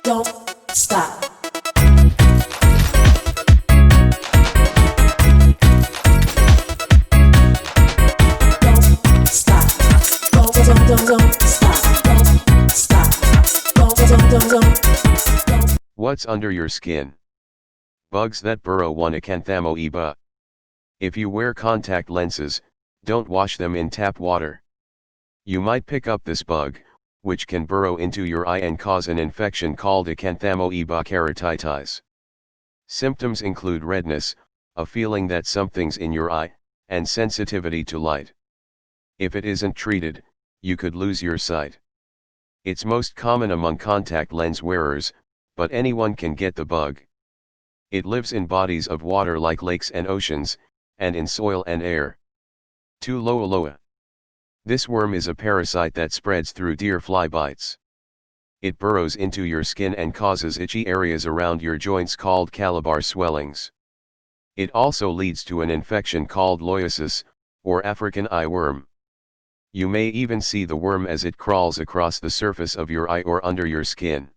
Don't stop. Don't stop. Don't stop. Don't stop. Don't. What's under your skin? Bugs that burrow. 1. Acanthamoeba. If you wear contact lenses, don't wash them in tap water. You might pick up this bug, which can burrow into your eye and cause an infection called Acanthamoeba keratitis. Symptoms include redness, a feeling that something's in your eye, and sensitivity to light. If it isn't treated, you could lose your sight. It's most common among contact lens wearers, but anyone can get the bug. It lives in bodies of water like lakes and oceans, and in soil and air. 2. Loaloa. This worm is a parasite that spreads through deer fly bites. It burrows into your skin and causes itchy areas around your joints called Calabar swellings. It also leads to an infection called loiasis, or African eye worm. You may even see the worm as it crawls across the surface of your eye or under your skin.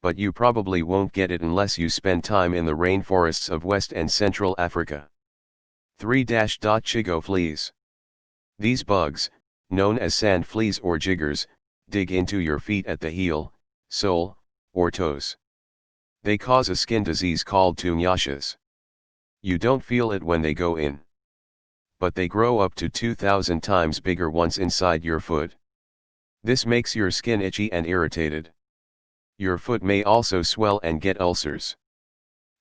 But you probably won't get it unless you spend time in the rainforests of West and Central Africa. 3. Chigo Fleas. These bugs, known as sand fleas or jiggers, dig into your feet at the heel, sole, or toes. They cause a skin disease called loiasis. You don't feel it when they go in. But they grow up to 2,000 times bigger once inside your foot. This makes your skin itchy and irritated. Your foot may also swell and get ulcers.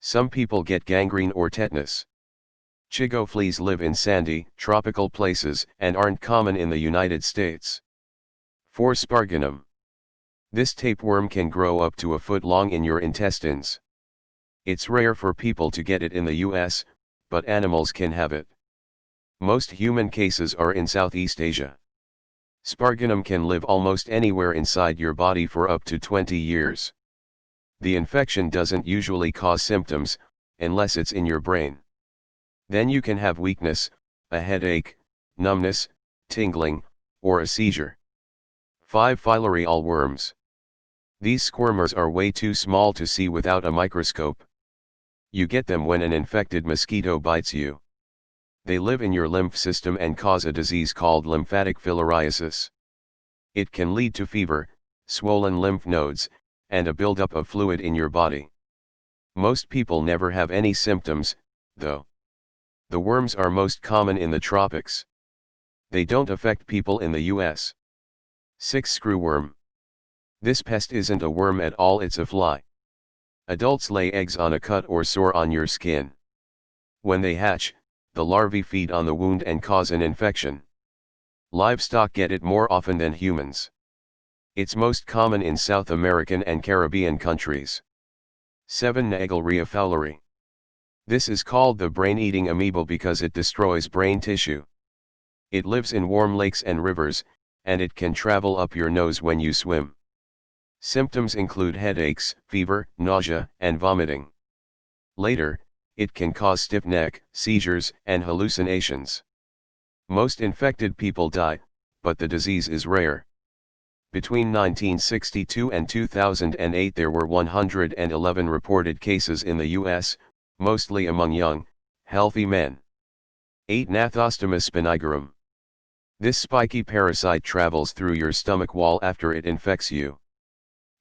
Some people get gangrene or tetanus. Chigo fleas live in sandy, tropical places and aren't common in the United States. 4. Sparganum. This tapeworm can grow up to a foot long in your intestines. It's rare for people to get it in the US, but animals can have it. Most human cases are in Southeast Asia. Sparganum can live almost anywhere inside your body for up to 20 years. The infection doesn't usually cause symptoms, unless it's in your brain. Then you can have weakness, a headache, numbness, tingling, or a seizure. 5. Phyllary worms. These squirmers are way too small to see without a microscope. You get them when an infected mosquito bites you. They live in your lymph system and cause a disease called lymphatic filariasis. It can lead to fever, swollen lymph nodes, and a buildup of fluid in your body. Most people never have any symptoms, though. The worms are most common in the tropics. They don't affect people in the US. 6. Screwworm. This pest isn't a worm at all, it's a fly. Adults lay eggs on a cut or sore on your skin. When they hatch, the larvae feed on the wound and cause an infection. Livestock get it more often than humans. It's most common in South American and Caribbean countries. 7. Naegleria fowleri. This is called the brain-eating amiibo because it destroys brain tissue. It lives in warm lakes and rivers, and it can travel up your nose when you swim. Symptoms include headaches, fever, nausea, and vomiting. Later, it can cause stiff neck, seizures, and hallucinations. Most infected people die, but the disease is rare. Between 1962 and 2008 there were 111 reported cases in the US, mostly among young, healthy men. 8. Nathostoma spinagaram. This spiky parasite travels through your stomach wall after it infects you.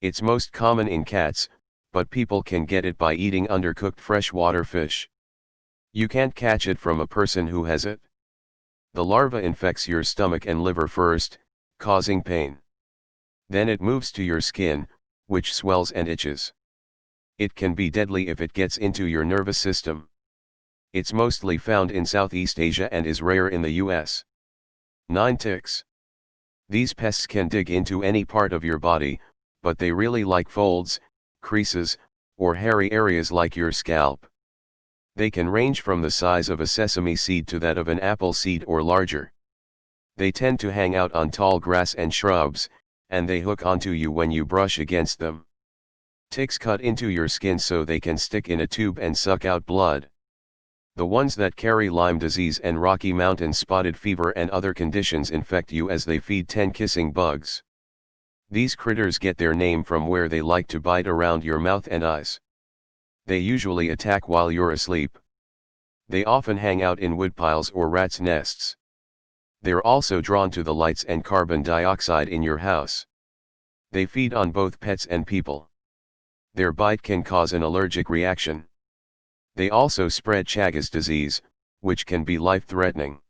It's most common in cats, but people can get it by eating undercooked freshwater fish. You can't catch it from a person who has it. The larva infects your stomach and liver first, causing pain. Then it moves to your skin, which swells and itches. It can be deadly if it gets into your nervous system. It's mostly found in Southeast Asia and is rare in the US. 9. Ticks. These pests can dig into any part of your body, but they really like folds, creases, or hairy areas like your scalp. They can range from the size of a sesame seed to that of an apple seed or larger. They tend to hang out on tall grass and shrubs, and they hook onto you when you brush against them. Ticks cut into your skin so they can stick in a tube and suck out blood. The ones that carry Lyme disease and Rocky Mountain spotted fever and other conditions infect you as they feed 10 kissing bugs. These critters get their name from where they like to bite around your mouth and eyes. They usually attack while you're asleep. They often hang out in woodpiles or rats' nests. They're also drawn to the lights and carbon dioxide in your house. They feed on both pets and people. Their bite can cause an allergic reaction. They also spread Chagas disease, which can be life-threatening.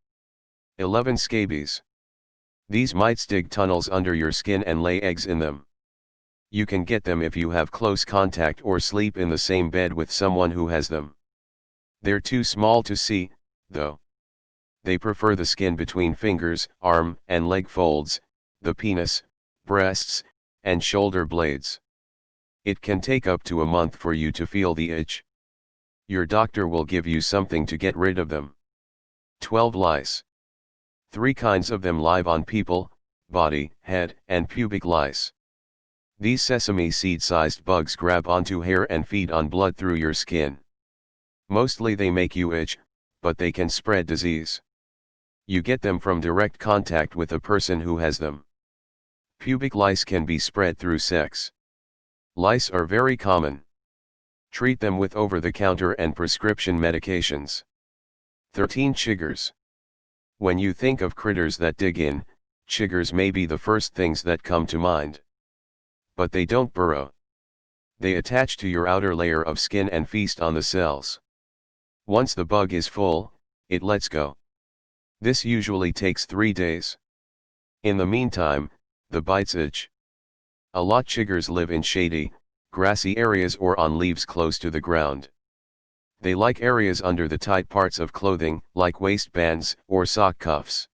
11. Scabies. These mites dig tunnels under your skin and lay eggs in them. You can get them if you have close contact or sleep in the same bed with someone who has them. They're too small to see, though. They prefer the skin between fingers, arm and leg folds, the penis, breasts, and shoulder blades. It can take up to a month for you to feel the itch. Your doctor will give you something to get rid of them. 12. Lice. 3 kinds of them live on people, body, head, and pubic lice. These sesame seed-sized bugs grab onto hair and feed on blood through your skin. Mostly they make you itch, but they can spread disease. You get them from direct contact with a person who has them. Pubic lice can be spread through sex. Lice are very common. Treat them with over-the-counter and prescription medications. 13. Chiggers. When you think of critters that dig in, chiggers may be the first things that come to mind. But they don't burrow. They attach to your outer layer of skin and feast on the cells. Once the bug is full, it lets go. This usually takes 3 days. In the meantime, the bites itch. A lot chiggers live in shady, grassy areas or on leaves close to the ground. They like areas under the tight parts of clothing, like waistbands or sock cuffs.